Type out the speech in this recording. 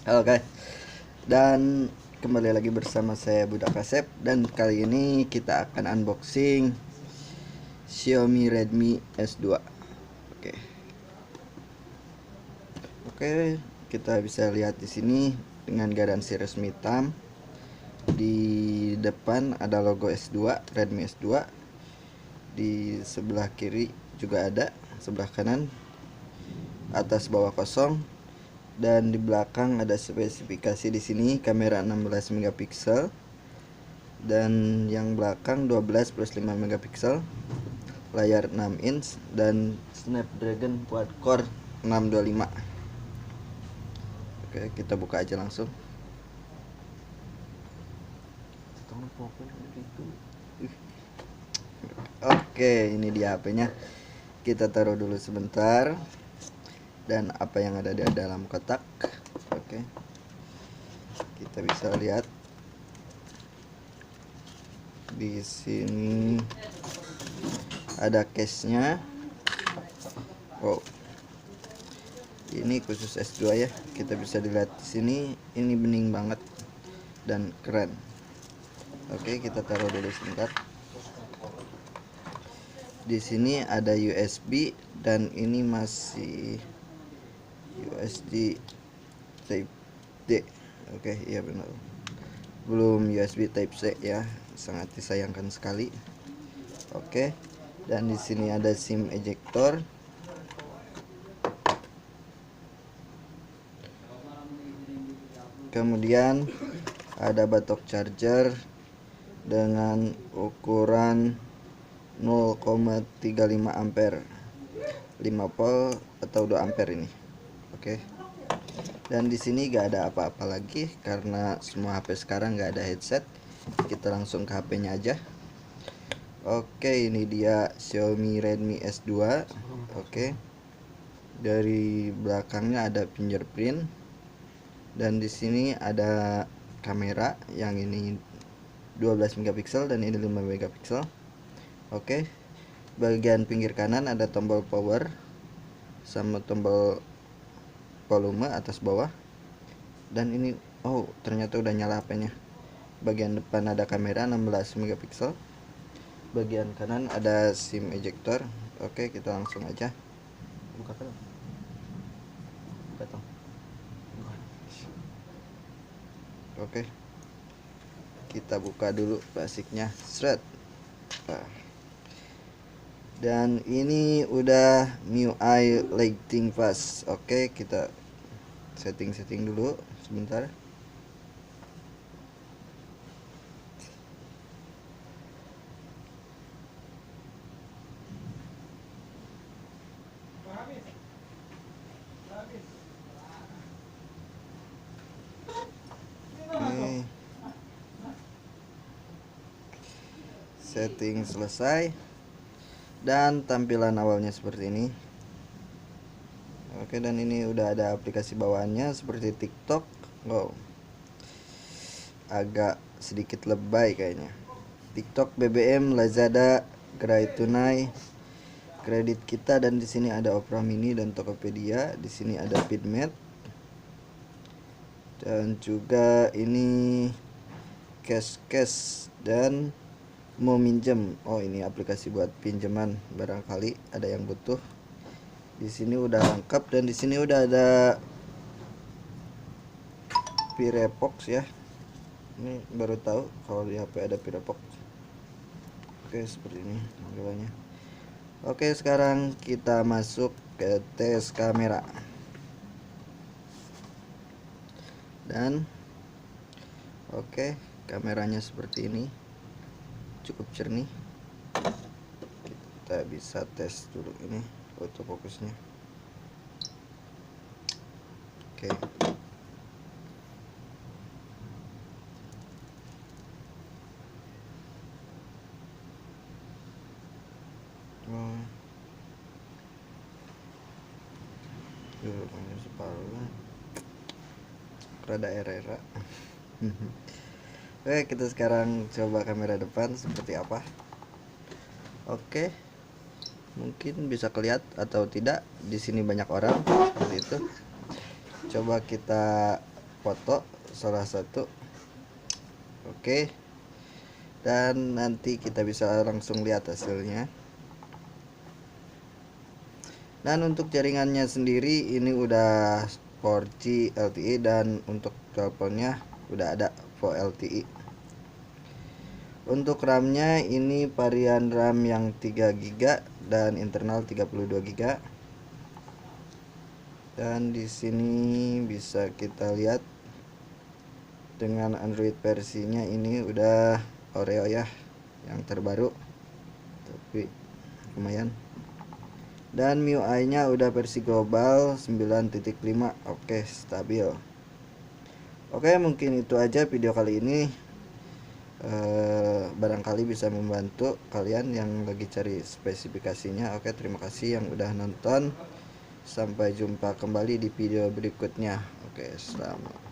Oke, dan kembali lagi bersama saya Budak Kasep, dan kali ini kita akan unboxing Xiaomi Redmi S2. Oke. Oke, kita bisa lihat di sini dengan garansi resmi hitam. Di depan ada logo S2, Redmi S2. Di sebelah kiri juga ada, sebelah kanan, atas bawah kosong. Dan di belakang ada spesifikasi di sini kamera 16 megapiksel dan yang belakang 12 plus 5 megapiksel, layar 6 inch dan Snapdragon quad core 625. Oke, kita buka aja langsung. Oke, ini dia HP-nya. Kita taruh dulu sebentar. Dan apa yang ada di dalam kotak. Oke, kita bisa lihat di sini ada case-nya. Wow, ini khusus S2 ya. Kita bisa dilihat di sini, ini bening banget dan keren. Oke, kita taruh dulu sebentar. Di sini ada USB dan ini masih USB Type D. Oke, iya benar. Belum USB Type C ya, sangat disayangkan sekali. Oke, dan di sini ada SIM ejector. Kemudian ada batok charger dengan ukuran 0,35 ampere, 5 volt atau 2 ampere ini. Oke. Dan di sini gak ada apa-apa lagi karena semua HP sekarang gak ada headset. Kita langsung ke HP-nya aja. Oke, ini dia Xiaomi Redmi S2. Oke. Dari belakangnya ada fingerprint dan di sini ada kamera yang ini 12 megapiksel dan ini 5 megapiksel. Oke. Bagian pinggir kanan ada tombol power sama tombol volume atas bawah. Dan ini ternyata udah nyala HP-nya. Bagian depan ada kamera 16 megapiksel. Bagian kanan ada SIM ejector. Oke, kita langsung aja buka dong. Buka dong. Oke, kita buka dulu plastiknya. Shred. Dan ini udah MIUI Lighting Fast. Oke, kita setting dulu sebentar. Oke. Setting selesai dan tampilan awalnya seperti ini. Oke, dan ini udah ada aplikasi bawaannya seperti TikTok. Wow, agak sedikit lebay kayaknya. TikTok, BBM, Lazada, Gerai Tunai, kredit kita, dan di sini ada Opera Mini dan Tokopedia. Di sini ada Pidmet dan juga ini cash dan mau minjem. Ini aplikasi buat pinjaman barangkali ada yang butuh. Di sini udah lengkap dan di sini udah ada Firefox ya. Ini baru tahu kalau di HP ada Firefox. Oke, seperti ini tampilannya. Oke, sekarang kita masuk ke tes kamera. Dan oke, kameranya seperti ini. Cukup jernih. Kita bisa tes dulu ini autofocusnya. Oke. Separuh rada era. Oke, kita sekarang coba kamera depan seperti apa. Oke, mungkin bisa kelihatan atau tidak, di sini banyak orang seperti itu. coba kita foto salah satu. Oke, dan nanti kita bisa langsung lihat hasilnya. Dan untuk jaringannya sendiri ini udah 4G LTE, dan untuk teleponnya udah ada VoLTE. Untuk RAM-nya ini varian RAM yang 3 GB dan internal 32 GB. Dan di sini bisa kita lihat dengan Android versinya ini udah Oreo ya, yang terbaru, tapi lumayan. Dan MIUI nya udah versi global 9.5. Oke, stabil. Oke, mungkin itu aja video kali ini. Barangkali bisa membantu kalian yang lagi cari spesifikasinya. Oke, terima kasih yang udah nonton. Sampai jumpa kembali di video berikutnya. Oke, selamat.